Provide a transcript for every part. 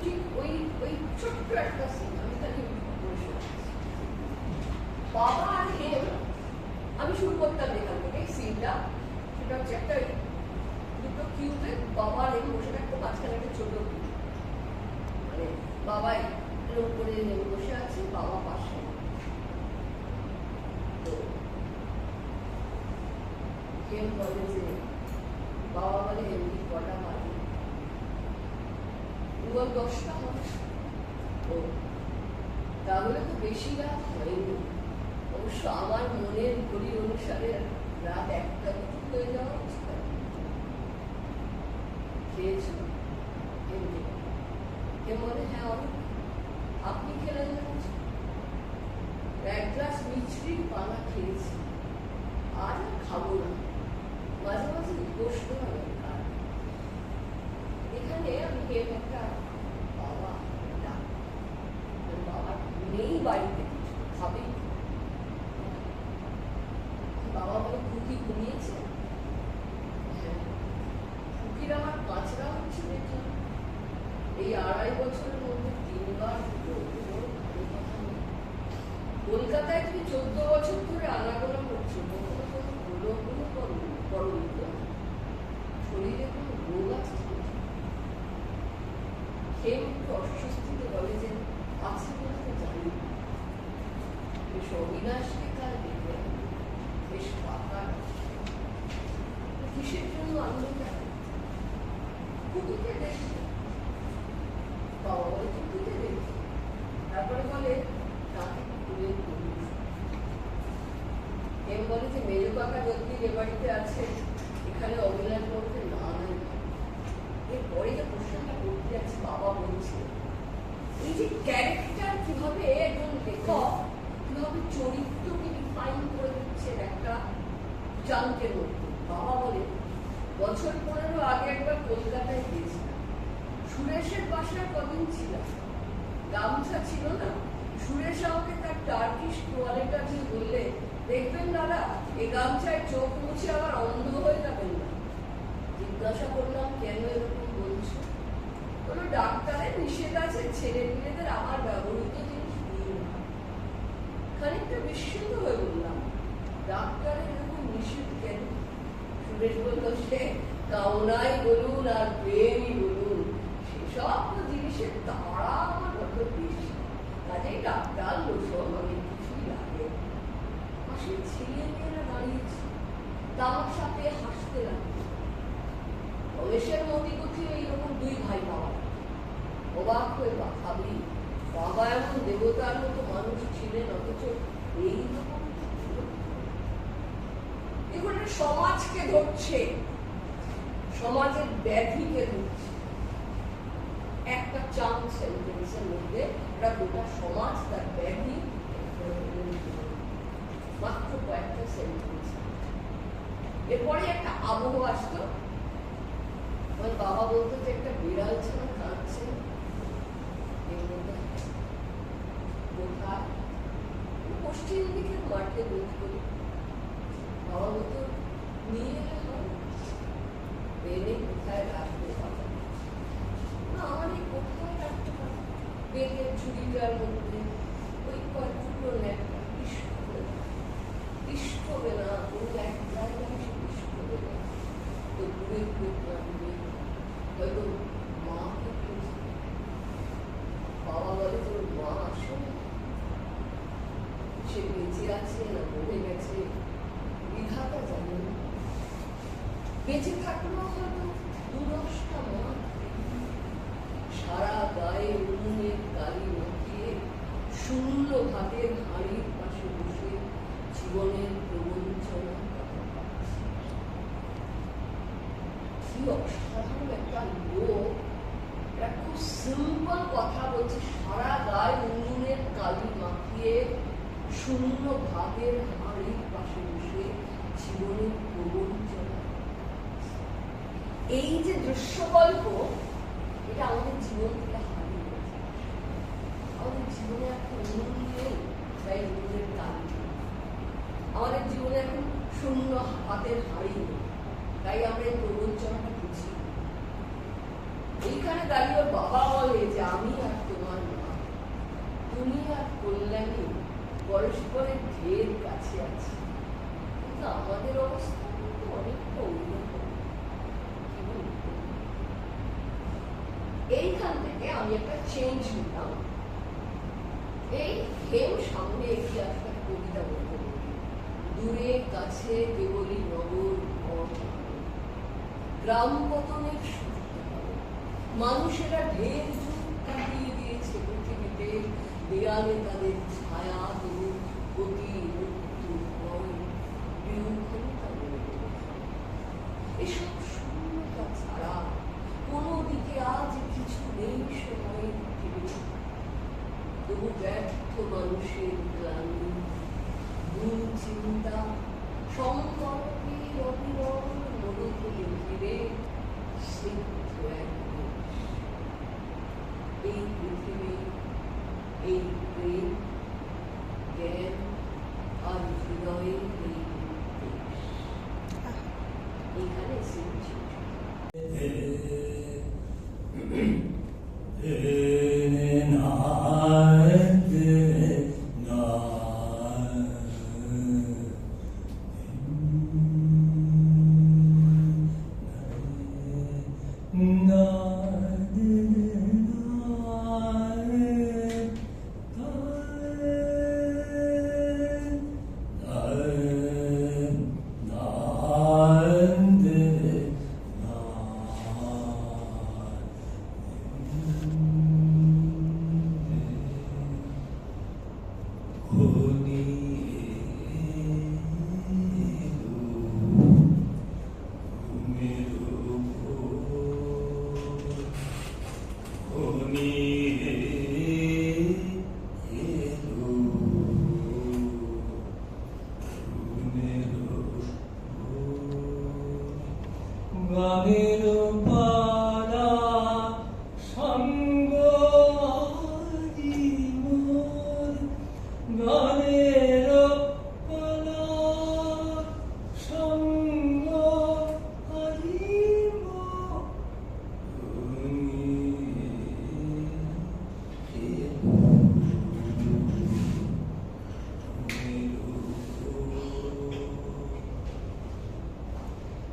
ঠিক ওই ওই ছোট্ট একটা সিন আমি তাকে বসে বাবা আর হেম, আমি শুরু করতাম এখান থেকে এই সিনটা। সেটা হচ্ছে একটা দুটো কিউবে বাবা আর হেম বসে থাকতো, মাঝখানে একটা ছোট মানে বাবাই এর উপরে হেম বসে আছে, বাবা পাশে। তো হেম বলে যে বাবা বলে হেমনি কটা বাজে, বল 10টা হবে। ও তাহলে তো বেশি রাত হয়নি। অবশ্য আমার মনের ঘড়ি অনুসারে রাত 1টা হয়ে যাওয়া উচিত। খেয়েছো? কে বলে হ্যাঁ অনেক। আপনি খেলেন? 1 গ্লাস মিছরির পানা খেয়েছি, আজ আর খাবো না। মাঝে মাঝে বসতে হবে। এখানে আমি একটা বাবা বাবা নেই বাড়িতে, খাবে বাবা বলে খুকি ঘুমিয়েছে। হ্যাঁ, খুকির আমার কাঁচরা হচ্ছে দেখলাম এই 2.5 বছরের মধ্যে 3বার। কলকাতায় তুমি 14 বছর ধরে আনাগোনা করছো, কখনো কোনো করো শরীরে কোনো রোগ আছে? হেম একটু অস্বস্তিতে বলে যে আছে বলে তো জানি। বেশ অবিনাশকে কাল দেখবে, বেশ পাকা কিসের জন্য আনন্দ কুকুরকে দেখছে। বাবা বলে কুকুরকে দেখছে, তারপরে বলে তাকে কুকুরের পুলিশ। হেম বলে যে মেজো কাকা যদি এ বাড়িতে আছে, এখানে অভিনয় করতে না নাই। এরপরে যে প্রশ্নটা করতে যাচ্ছে, বাবা বলছে এই যে ক্যারেক্টার কিভাবে একজন লেখক কিভাবে চরিত্রকে ডিফাইন করে দিচ্ছেন একটা চাঙ্কের মধ্যে। বাবা বলে বছর 15 আগে একবার কলকাতায় গিয়েছিলাম। সুরেশের বাসায় কদিন ছিলাম, গামছা ছিল না। সুরেশ আমাকে তার টার্কিশ টোয়ালেটা দিয়ে বললে, দেখবেন দাদা এই গামছায় চোখ মুছে আবার অন্ধ হয়ে যাবেন না। জিজ্ঞাসা করলাম কেন এরকম বলছো? বলো ডাক্তারের নিষেধ আছে ছেলে মেয়েদের আমার ব্যবহৃত জিনিস নিয়ে না। খানিকটা বিস্মিত হয়ে বললাম, ডাক্তারের এরকম নিষেধ কেন? সুরেশ বলল, সে কামনাই বলুন আর প্রেমই বলুন, সেসব জিনিসের তাড়া আমার বড্ড বেশি, কাজেই ডাক্তার লোসব অনেক কিছুই লাগে। পাশের ছেলে মেয়েরা দাঁড়িয়েছে, তামাশা পেয়ে হাসতে লাগলো। রমেশের মতিগতি এইরকম 2 ভাই পাওয়া, অবাক হয়ে ভাবি বাবা এমন দেবতার মতো মানুষ ছিলেন, অথচ এইরকম দেখুন সমাজকে ধরছে, সমাজের ব্যাধিকে ধরছে। একটা চাঙ্ক সেন্টেন্সের মধ্যে একটা গোটা সমাজ তার ব্যাধি, মাত্র কয়েকটা সেন্টেন্স। এরপরে একটা আবহ আসতো। আমার বাবা বলতো যে একটা বিড়াল ছিল কাঁদছে, এর মধ্যে কোথায় পশ্চিম দিকের মাঠে বোধ করি। বাবা বলতো নিয়ে এলে হয়, এনে কোথায় রাখতে পারবে না, আমার এই কোথায় রাখতে পারবে। বেগের ঝুড়িটার মধ্যে ওই কয়েকটুকু একটা ইষ্ট হবে না, কোনো এক জায়গায় সে ইষ্ট হবে না। তো ঘুরে ঘুরে কাঁদবে, হয়তো মাকে খুঁজবে। বাবা বলে তোর মা আসে, সে বেঁচে আছে না মরে গেছে বিধাতা জানে না। বেঁচে থাকলেও হয়তো 2-10টা মা সারা গায়ে উনুনের কালি মাখিয়ে শূন্য ভাতের হাঁড়ির পাশে বসে জীবনের প্রবঞ্চনা। কি অসাধারণ একটা লোক, একটা খুব সিম্পল কথা বলছে, সারা গায়ে উনুনের কালি মাখিয়ে শূন্য ভাতের হাঁড়ির পাশে বসে জীবনের প্রবঞ্চনা। এই যে দৃশ্যকল্প, এটা আমাদের জীবন থেকে হারিয়ে গেছে। আমাদের জীবনে এখন উনুন নেই, তাই উনুনের কালি। আমাদের জীবনে এখন শূন্য হাতের হাঁড়ি নেই, তাই আমরা এই প্রবঞ্চনাটা বুঝি। এইখানে সেখানে দাঁড়িয়ে ওর বাবা বলে যে আমি আর তোমার মা, তুমি আর কল্যাণী পরস্পরের ঢের কাছে আছি, কিন্তু আমাদের অবস্থা কিন্তু অনেকটা অন্যরকম। কি বলবো? এইখান থেকে আমি একটা চেঞ্জ নিলাম। এই হেম সামনে এগিয়ে আসা কবিতা বলতে বলি, দূরে কাছে কেবলই নগর পথ, গ্রাম পতনের সূর্য, মানুষেরা ঢের যুগ কাটিয়ে দিয়েছে পৃথিবীতে, দেয়ালে তাদের ছায়া তবু অতি মৃত্যু ভয় বিহীনতা বলে গেছে। এসব শূন্যতা ছাড়া কোনো দিকে আজ কিছু নেই সময়ের পৃথিবীতে। তবু ব্যর্থ মানুষের গ্লানি, ভুল চিন্তা, সংকল্পের অবিরল মনোবলে ঘিরে স্নিগ্ধ এক দেশ। এই পৃথিবী, এই প্রেম, জ্ঞান আর হৃদয়ের এই দেশ। এখানে সিনেমা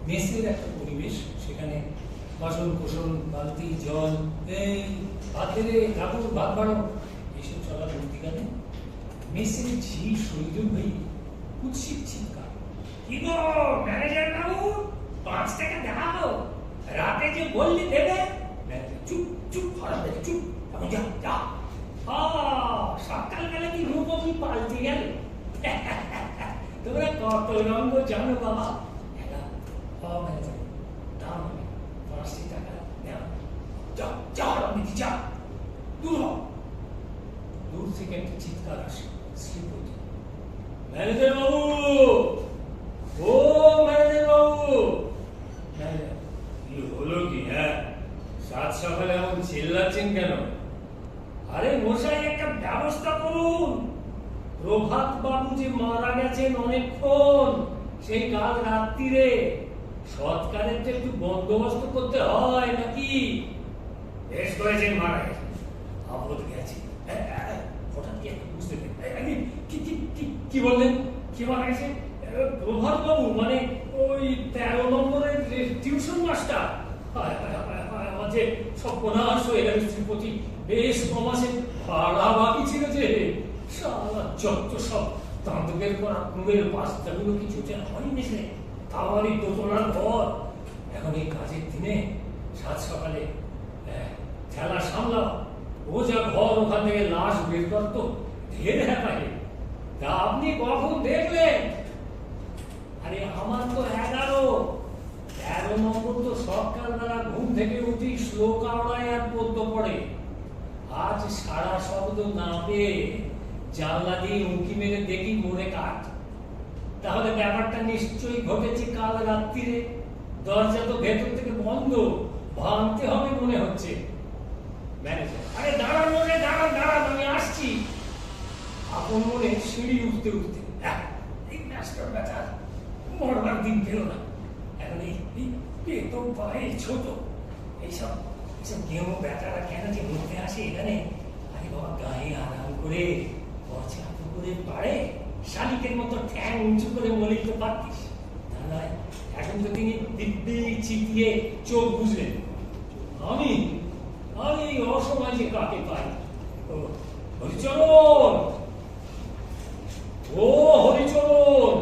মেসের একটা পরিবেশ, সেখানে বাসন কোসন, বালতি জল, এই ভাত বেড়ে কাপড় ভাত বাড়ো, এইসব চলা মূর্তিকালে মেসের ঝি শরীর হয়ে কুৎসিত চিৎকার, কি গো ম্যানেজার বাবু, 5 টাকা দাও, রাতে যে বললি দেবে। চুপ চুপ, খারাপ দেখে চুপ, এখন যা যা। সকালবেলা কি রূপ আমি পাল্টে গেল। তোমরা কত রঙ জানো বাবা। ম্যানেজার দাম হবে 5 টাকা নেওয়া, যা যা রামনিধি যা, দূর হও। দূর থেকে একটা চিৎকার আসে, স্লিপ হতে, ম্যানেজার বাবু, ও ম্যানেজার বাবু। ম্যানেজার, কি হলো কি? হ্যাঁ, সাত সকালে এমন চিল্লাচ্ছেন কেন? আরে মশাই, একটা ব্যবস্থা করুন। প্রভাত বাবু যে মারা গেছেন অনেকক্ষণ, সেই কাল রাত্রিরে, সৎকারের তো একটু বন্দোবস্ত করতে হয় নাকি? বেশ করেছেন, মারা গেছে, আপদ গেছে। হঠাৎ কি একটু বুঝতে পারি, কি বললেন? কি মারা গেছে? প্রভাত বাবু মানে ওই 13 নম্বরের টিউশন মাস্টার। আমার যে সর্বনাশ হয়ে গেল, শ্রীপতি বেশ কমাসে ভাড়া বাকি ছিল যে, সারা যত সব তাঁতকের করা কুমের বাস্তাগুলো কিছু যেন হয়নি সে, তারই দোতলার ঘর। এখন এই কাজের দিনে সাত সকালে ঠেলা সামলাও, ও যা ঘর, ওখান থেকে লাশ বের করতো, ঢের হ্যাপাহে। তা আপনি কখন দেখলেন? আরে আমার তো 13 নম্বর তো সকালবেলা ঘুম থেকে উঠি শ্লোক আওড়ায় আর পদ্য পড়ে। আজ সারা শব্দ না পেয়ে জানলা দিয়ে উঁকি মেরে দেখি মরে কাঠ। তাহলে ব্যাপারটা নিশ্চয়ই ঘটেছে কাল রাত্রিরে। দরজা তো ভেতর থেকে বন্ধ, ভাঙতে হবে মনে হচ্ছে। ম্যানেজার, আরে দাঁড়ান মনে, দাঁড়ান দাঁড়ান, আমি আসছি। আপন মনে সিঁড়ি উঠতে উঠতে, এই মাস্টার বেচার মরবার দিন পেল না। এখন এই পেতো পায়ে ছোট, এইসব এসব কেউ বেটারা কেন যে ঘুরতে আসে এখানে? আরে বাবা, গায়ে আরাম করে পচা পুকুরের পাড়ে শালিকের মতো ঠ্যাং উঁচু করে মলিতে পারতিস। তা নয়, এখন তো তিনি দিব্যি চিতিয়ে চোখ বুঝলেন। আমি আমি অসময় যে কাকে পাই। ও হরিচরণ, ও হরিচরণ,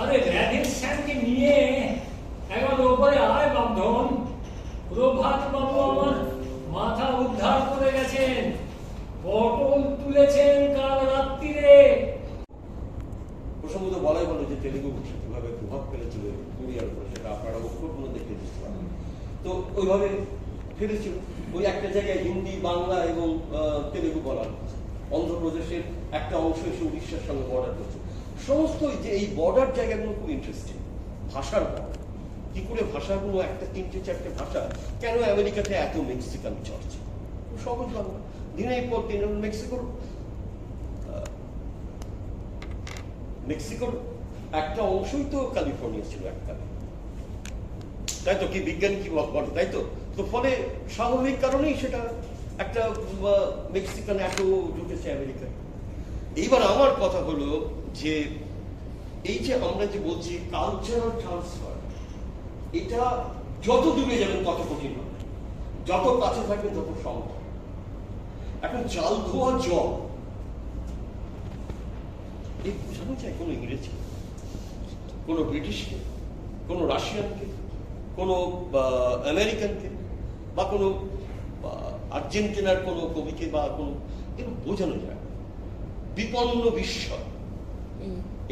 আরে র্যাধের স্যারকে নিয়ে একবার ওপরে আয় বান্ধন। প্রভাত বাবু আমার মাথা উদ্ধার করে গেছেন, পটল তুলেছেন কাল রাত্রিরে। প্রসঙ্গত বলাই বলো যে তেলেগু ভাষা কিভাবে প্রভাব ফেলেছিল কোরিয়ার উপরে, সেটা আপনারা অক্ষরগুলো দেখে দিতে পারেন। তো ওইভাবে ফেলেছিল। ওই একটা জায়গায় হিন্দি, বাংলা এবং তেলেগু বলা হচ্ছে। অন্ধ্রপ্রদেশের একটা অংশ এসে উড়িষ্যার সঙ্গে বর্ডার করছে। সমস্ত যে এই বর্ডার জায়গাগুলো খুব ইন্টারেস্টিং। ভাষার বর্ডার কি করে, ভাষাগুলো একটা 3-4টে ভাষা কেন আমেরিকাতে এত মেক্সিকান চর্চা? খুব সহজ বাংলা, দিনের পর দিন। মেক্সিকোর একটা অংশই তো ক্যালিফোর্নিয়া ছিল এককালে, তাই তো? কি বিজ্ঞান কি বলে, তাই তো? তো ফলে স্বাভাবিক কারণেই সেটা একটা মেক্সিকান এত ঢুকেছে আমেরিকায়। এইবার আমার কথা হলো যে এই যে আমরা যে বলছি কালচারাল ট্রান্সফার, এটা যত দূরে যাবেন তত কঠিন হবে, যত কাছে থাকবেন তত সম্ভব। এখন চাল ধোয়া জল এই বোঝানো চাই কোনো ইংরেজি, কোনো ব্রিটিশকে, কোনো রাশিয়ানকে, কোনো আমেরিকানকে, বা কোনো আর্জেন্টিনার কোনো কবিকে, বা কোনো এগুলো বোঝানো যায়। বিপন্ন বিস্ময়,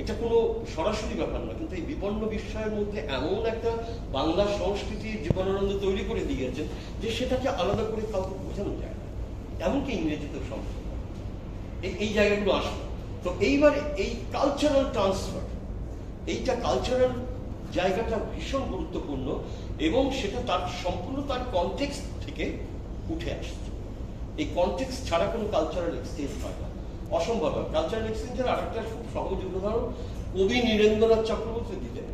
এটা কোনো সরাসরি ব্যাপার না, কিন্তু এই বিপন্ন বিস্ময়ের মধ্যে এমন একটা বাংলা সংস্কৃতি জীবনানন্দ তৈরি করে দিয়েছেন যে সেটাকে আলাদা করে কাউকে বোঝানো যায় না, এমনকি ইংরেজিতেও সম্ভব। এই জায়গাগুলো আসবে। তো এইবারে এই কালচারাল ট্রান্সফার, এইটা কালচারাল জায়গাটা ভীষণ গুরুত্বপূর্ণ, এবং সেটা তার সম্পূর্ণ তার কনটেক্সট থেকে উঠে আসছে। এই কনটেক্সট ছাড়া কোনো কালচারাল এক্সচেঞ্জ হয় না, অসম্ভব। কালচারাল এক্সচেঞ্জের আরেকটা খুব সহজ উদাহরণ কবি নীরেন্দ্রনাথ চক্রবর্তী দিতেন,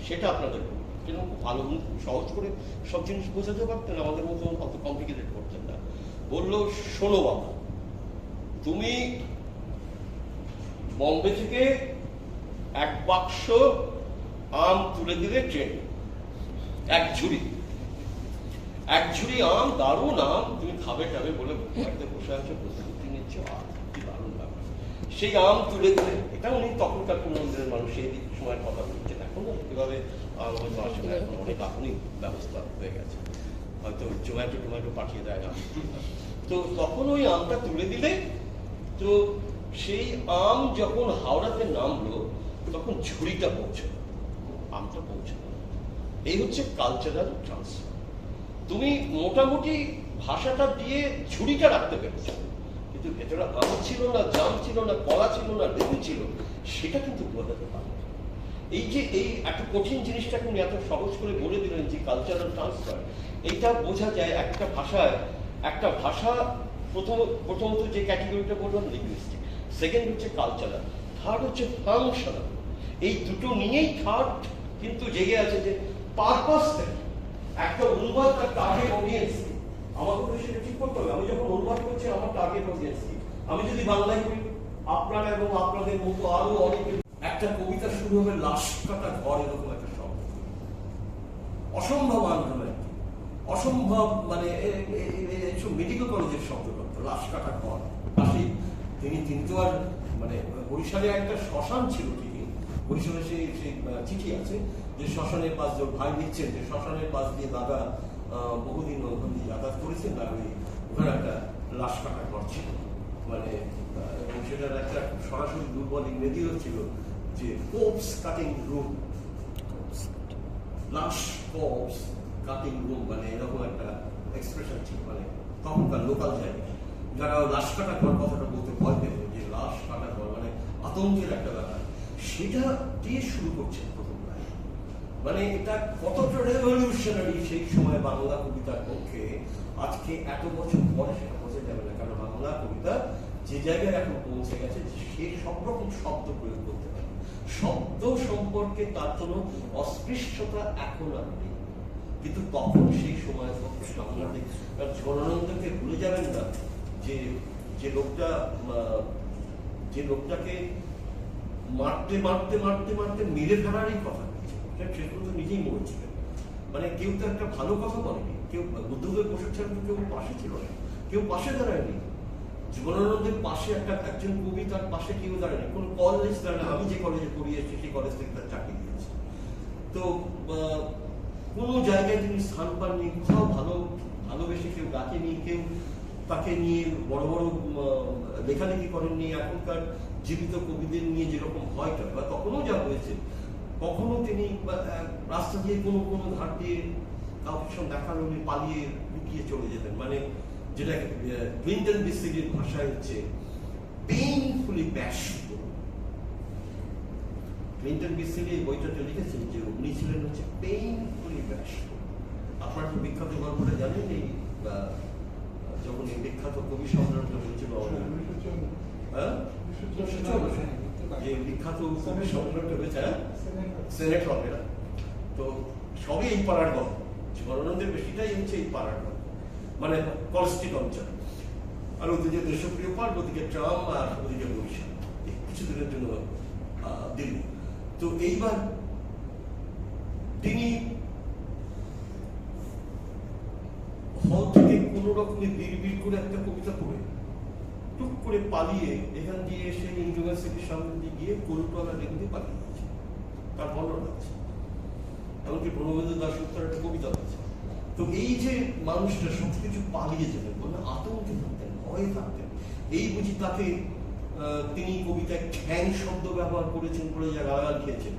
সেটা আপনাদের কিরকম খুব ভালো, খুব সহজ করে সব জিনিস বোঝাতে পারতেন, আমাদের মতো অত কমপ্লিকেটেড করতেন না। বললো, শোনো বাবা, তুমি বম্বে থেকে এক বাক্স আম তুলে দিলে ট্রেন, এক ঝুড়ি আম, দারুণ আম, তুমি খাবে টাবে বলে বাড়িতে বসে আছো, প্রস্তুতি নিচ্ছ, কি দারুণ ব্যাপার। সেই আম তুলে দিলে, এটা উনি তখনকার পূর্ণমন্দিরের মানুষ, এই সময়ের কথা বলছেন। এখন এভাবে হয়তো আসে না, এখন অনেক আধুনিক ব্যবস্থা হয়ে গেছে, হয়তো জোম্যাটো পাঠিয়ে দেয় না। তো তখন ওই আমটা তুলে দিলে, তো সেই আম যখন হাওড়াতে নামলো তখন ঝুড়িটা পৌঁছলো, আমটা পৌঁছলো। এই হচ্ছে কালচারাল ট্রান্সফার। তুমি মোটামুটি ভাষাটা দিয়ে ঝুড়িটা রাখতে পেরেছো, কিন্তু ভেতরে আম ছিল না, জাম ছিল না, কলা ছিল না, লেবু ছিল, সেটা কিন্তু বোঝাতে পারবে। এই যে এই একটা কঠিন জিনিসটাকে উনি এত সহজ করে বলে দিলেন যে কালচারাল ট্রান্সফার, এইটা বোঝা যায় একটা ভাষায়। একটা ভাষা প্রথমত যে ক্যাটেগরিটা বললাম লিঙ্গুইস্টিক, সেকেন্ড হচ্ছে কালচারাল, থার্ড হচ্ছে ফাংশনাল। এই দুটো নিয়েই থার্ড কিন্তু জেগে আছে যে পারপাসটা একটা অনুবাদ তার টার্গেট অডিয়েন্স, আমাকে সেটা ঠিক করতে হবে। আমি যখন অনুবাদ করছি আমার টার্গেট অডিয়েন্স কি, আমি যদি বাংলায় করি, আপনারা এবং আপনাদের মতো আরো অনেকে, একটা কবিতা শুরু হবে লাশ কাটা ঘর, এরকম একটা শব্দ, অসম্ভব আন্দোলন, অসম্ভব, মানে মেডিকেল কলেজের শব্দ করতো, লাশ কাটা ঘর। পাশে তিনি তো আর মানে বরিশালে একটা শ্মশান ছিল, ঠিকই বরিশালে সেই চিঠি আছে যে শ্মশানের পাশ, ভাই লিখছেন যে শ্মশানের পাশ দিয়ে দাদা বহুদিন ওখান দিয়ে যাতায়াত করেছেন, আর ওখানে একটা লাশ কাটা ঘর ছিল, মানে সেটার একটা সরাসরি দুর্বল ইংরেজিও ছিল যে কোপস কাটিং রুম, লাশ কোপস কাটিং রুম, মানে এরকম একটা এক্সপ্রেশন ছিল। মানে তখনকার লোকাল জায়গায় যারা লাশ কাটা ঘর কথাটা বলতে ভয় পেত, যে লাশ কাটা ঘর মানে আতঙ্কের একটা ব্যাপার, সেটা দিয়ে শুরু করছে প্রথম লাইন। মানে এটা কতটা রেভলিউশনারি সেই সময় বাংলা কবিতার পক্ষে, আজকে এত বছর পরে সেটা বোঝা যাবে না, কারণ বাংলা কবিতা যে জায়গায় এখন পৌঁছে গেছে, সে সব রকম শব্দ প্রয়োগ করতে পারে, শব্দ সম্পর্কে তার কোনো অস্পৃশ্যতা এখন আর নেই। কিন্তু তখন সেই সময় সাংঘাতিক, কারণ জীবনানন্দকে ভুলে যাবেন না যে যে লোকটাকে মারতে মারতে মারতে মারতে মেরে ফেলারই কথা সেগুলো তো নিজেই মরেছিলেন। মানে কেউ তো একটা ভালো কথা বলেনি, কেউ বুদ্ধদেব বসে ছিলেন, কেউ পাশে ছিল না, কেউ পাশে দাঁড়ায়নি। জীবনানন্দের পাশে একজন কবি, তার পাশে কেউ দাঁড়ায়নি, কোনো কলেজ দাঁড়ায়। আমি যে কলেজে পড়ি এসেছি সেই কলেজ থেকে তার চাকরি দিয়েছে। তো কোনো জায়গায় তিনি স্থান পাননি, কোথাও ভালোবেসে কেউ ডাকেনি, কেউ তাকে নিয়ে বড় বড় লেখালেখি করেননি। এখনকার জীবিত কবিদের নিয়ে যেরকম ভয়টা, বা তখনও যা হয়েছে, কখনো তিনি রাস্তা দিয়ে কোনো ঘাট দিয়ে কাউকে সঙ্গে দেখা হলে পালিয়ে লুকিয়ে চলে যেতেন। মানে যেটা ক্লিন্টন বি সিলির ভাষায় হচ্ছে পেইনফুলি ব্যাশফুল। ক্লিন্টন বি সিলি বইটাতে লিখেছেন যে উনি ছিলেন হচ্ছে পেইনফুলি ব্যাশফুল। আপনার তো বিখ্যাত গল্পটা জানেন, এই যখন এই বিখ্যাত কবি সম্রাটটা বলছিল যে বিখ্যাত কবি সম্রাট হয়েছে সেনেট হবে না, তো সবই এই পাড়ার গল্প। জীবনানন্দের বেশিটাই হচ্ছে এই পাড়ার গল্প, মানে কলস্টিক অঞ্চল। আর ওদিকে দেশপ্রিয় পার্ক, ওদিকে ট্রাম, আর ওদিকে বরিশাল, কিছুদিনের জন্য দিল্লি। তো এইবার তিনি হল থেকে কোনো রকমে বিড় করে একটা কবিতা পড়ে টুক করে পালিয়ে এখান দিয়ে এসে ইউনিভার্সিটির সামনে দিয়ে গিয়ে কলকাতা লিখতে পালিয়ে গেছে। তার বর্ণনা আছে, এমনকি প্রণবেন্দ্র দাশগুপ্তের একটা কবিতা আছে। তো এই যে মানুষটা সবকিছু পালিয়ে যেতেন, মানে আতঙ্কে থাকতেন, ভয়ে থাকতেন। এই বুঝি তাকে তিনি কবিতায় ঠ্যাং শব্দ ব্যবহার করেছেন বলে যা গালাগাল খেয়েছেন।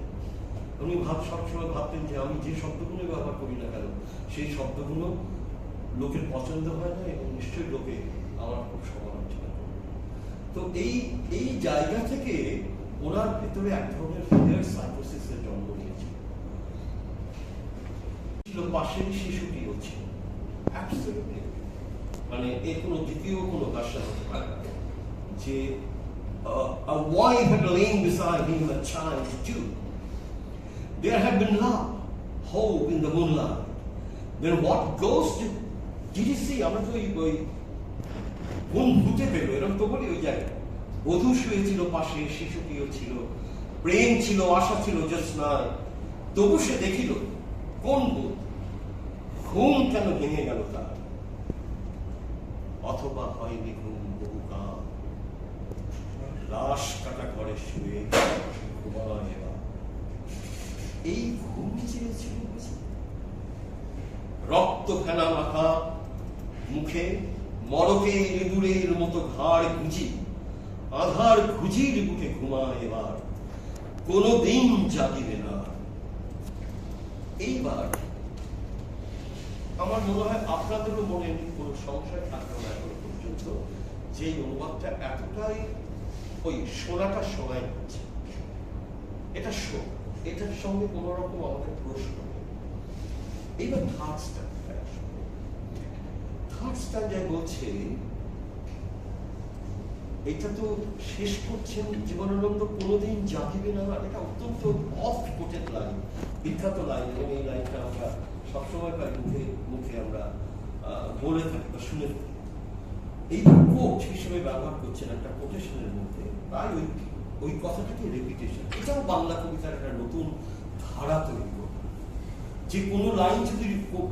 উনি সবসময় ভাবতেন যে আমি যে শব্দগুলো ব্যবহার করি না কেন, সেই শব্দগুলো লোকের পছন্দ হয় না, এবং নিশ্চয়ই লোকে আমার খুব সমালোচনা করবে। তো এই জায়গা থেকে ওনার ভেতরে এক ধরনের ফিয়ার সাইকোসিসের জন্ম নিয়েছিল। পাশের শিশুটিও ছিল, মানে এর কোনো দ্বিতীয় কোনো ভাষা হতে পারে না যে a wife had lain beside him, a child too. There had been love, hope in the moonlight. Then what ghost did he see? আমরা তো ওই কোন ভূতে পেল এরকম তো বলি। ওই জায়গায় বধূ শুয়েছিল পাশে, শিশুটিও ছিল, প্রেম ছিল, আশা ছিল জ্যোৎস্নায়। তবু সে দেখিল কোন ভূত, ঘুম কেন ভেঙে গেল তার, অথবা হয়নি ঘুম বহুকাল, লাশ কাটা ঘরে শুয়ে ঘুমায়। এই ঘুম চেয়েছিল রক্ত ফেনা মাথা মুখে, মরকে ইঁদুরের মতো ঘাড় গুজি, আধার ঘুজির বুকে ঘুমায় এবার, কোনদিন জাগিবে না। এইবার আমার মনে হয় আপনাদেরও মনে কোনো সংশয় থাকবে না এখনো পর্যন্ত যে অনুবাদটা এতটাই ওই শোনাটা সময় হচ্ছে, এটা শো, এটার সঙ্গে কোন রকম আমাদের প্রশ্ন নেই। এইবার থার্ড স্ট্যান্ডায় বলছে, এটা তো শেষ করছেন জীবনানন্দ কোনোদিন জাগিবে না। এটা অত্যন্ত অফ কোটেড লাইন, বিখ্যাত লাইন, এবং এই লাইনটা আমরা সবসময় প্রায় মুখে আমরা বলে থাকি বা শুনে থাকি। এই কোট হিসেবে ব্যবহার করছেন একটা কোটেশনের মধ্যে, প্রায় ওই কথাটাকে রেপিটেশন। এটাও বাংলা কবিতার একটা নতুন ধারা তৈরি করব, যে কোনো লাইন যদি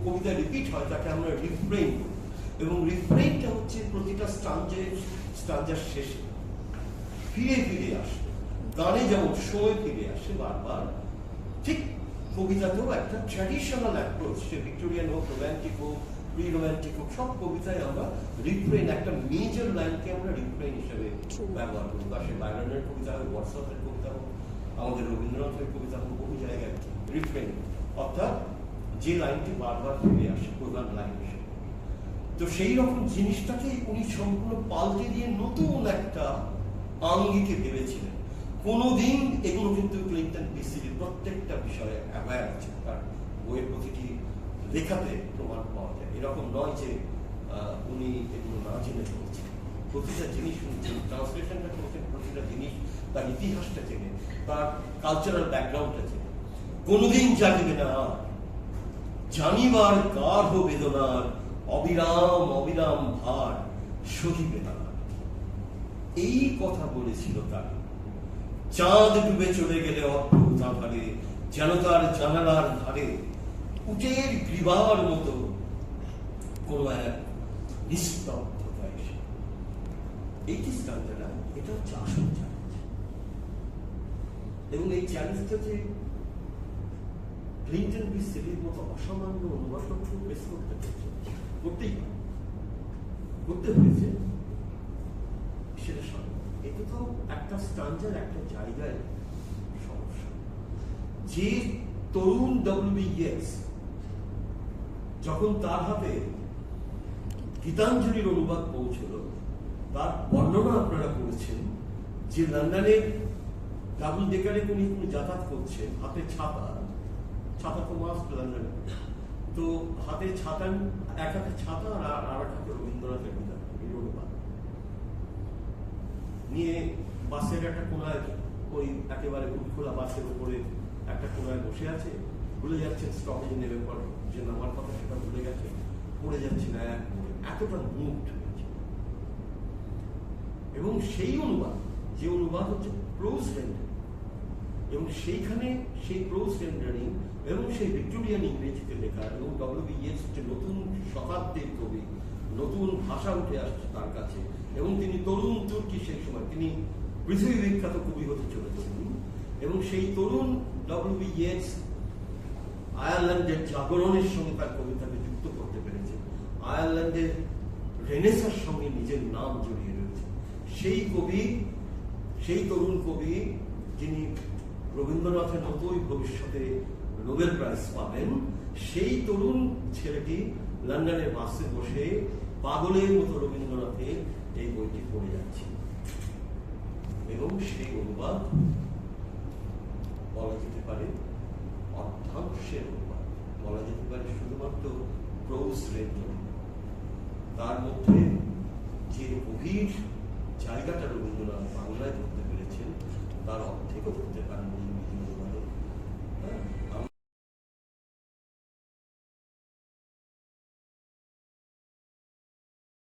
কবিতা রিপিট হয় তাকে আমরা রিফ্রেইন করি, এবং রিফ্রেইনটা হচ্ছে প্রতিটা স্টাঞ্জার শেষে ফিরে ফিরে আসে। গানে যেমন সময় ফিরে আসে বারবার, ঠিক কবিতাতেও একটা ট্র্যাডিশনাল অ্যাপ্রোচ, সে ভিক্টোরিয়ান হোক, রোম্যান্টিক হোক, প্রি রোম্যান্টিক হোক, সব কবিতায় আমরা রিফ্রেইন, একটা মেজর লাইনকে আমরা রিফ্রেইন হিসেবে ব্যবহার করি। বা সে বাইরনের কবিতা হোক, ওয়ার্ডসওয়ার্থের কবিতা হোক, আমাদের রবীন্দ্রনাথের কবিতা হোক, বহু জায়গায় রিফ্রেইন, অর্থাৎ যে লাইনটি বারবার ফিরে আসে প্রধান লাইন হিসেবে। তো সেই রকম জিনিসটাকে উনি সম্পূর্ণ পাল্টে দিয়ে নতুন একটা আঙ্গিকে ভেবেছিলেন। কোনোদিন এগুলো কিন্তু ক্লিন্টন বি সিলির প্রত্যেকটা বিষয়ে অ্যাওয়্যার আছে, তার বইয়ের প্রতিটি লেখাতে প্রমাণ পাওয়া যায়। এরকম নয় যে উনি এগুলো না জেনে করেছেন, প্রতিটা জিনিস উনি ট্রান্সলেশনটা করেছেন, প্রতিটা জিনিস তার ইতিহাসটা জেনে, তার কালচারাল ব্যাকগ্রাউন্ডটা জেনে। কোনোদিন জাগিবে না, জানিবার গাঢ় বেদনার অবিরাম অবিরাম ভার সহিবে না। এই কথা বলেছিল তারা। চাঁদ ডুবে চলে গেলে অদ্ভুত আধারে যেন তার জানালার ধারে উটের গ্রীবার মতো কোন এক নিস্তব্ধতা এসে। এইটি স্টান্ডারা, এটা হচ্ছে আসল চ্যালেঞ্জ। এবং এই চ্যালেঞ্জটা যে ক্লিন্টন বি সিলির মতো অসামান্য অনুবাদক বেশ করতে হয়েছে, করতে হয়েছে, সেটা সম্ভব। এটা তো একটা স্টান্ডার, একটা জায়গায় সমস্যা। যে তরুণ ডব্লিউ ইয়েটস যখন তার হাতে গীতাঞ্জলির অনুবাদ পৌঁছল, তার বর্ণনা আপনারা করেছেন যে লন্ডনের ডাবল ডেকারে উনি যাতায়াত করছেন, হাতে ছাতা তো মাস্ট লন্ডনে, তো হাতে ছাতা, এক হাতে ছাতা আর এক হাতে রবীন্দ্রনাথের অনুবাদ নিয়ে বাসের একটা কোনায়, ওই একেবারে খোলা বাসের উপরে একটা কোনায় বসে আছে, ভুলে যাচ্ছেন স্টপেজ নেমে পড়ে, যে নামার কথা সেটা ভুলে গেছে, পড়ে যাচ্ছি না, এতটা মুড হয়েছে। এবং সেই অনুবাদ, যে অনুবাদ হচ্ছে প্রোজ রেন্ডারিং, এবং সেইখানে সেই প্রোজ রেন্ডারিং এবং সেই ভিক্টোরিয়ান ইংরেজিতে লেখা, এবং ডব্লিউ ইয়েটস হচ্ছে নতুন শতাব্দীর কবি, নতুন ভাষা উঠে আসছে তার কাছে, এবং তিনি তরুণ তুর্কি, সেই সময় তিনি পৃথিবী বিখ্যাত কবি হতে চলেছেন। এবং সেই তরুণ ডব্লিউ ইয়েটস আয়ারল্যান্ডের জাগরণের সঙ্গে তার কবিতাকে যুক্ত করতে পেরেছে, আয়ারল্যান্ডের রেনেসার সঙ্গে নিজের নাম জড়িয়ে রয়েছে। সেই কবি, সেই তরুণ কবি, যিনি রবীন্দ্রনাথের মতোই ভবিষ্যতে নোবেল প্রাইজ পাবেন, সেই তরুণ ছেলেটি লন্ডনের বাসে বসে পাগলের মতো রবীন্দ্রনাথের এই বইটি পড়ে যাচ্ছে। এবং সেই অনুবাদ বলা যেতে পারে অর্ধাংশের অনুবাদ, বলা যেতে পারে শুধুমাত্র প্রোজ রেন্ডারিং। তার মধ্যে যে গভীর জায়গাটা রবীন্দ্রনাথ বাংলায় ধরতে পেরেছেন, তার অর্ধেকও ধরতে পারেন ইংরেজি অনুবাদে। আমরা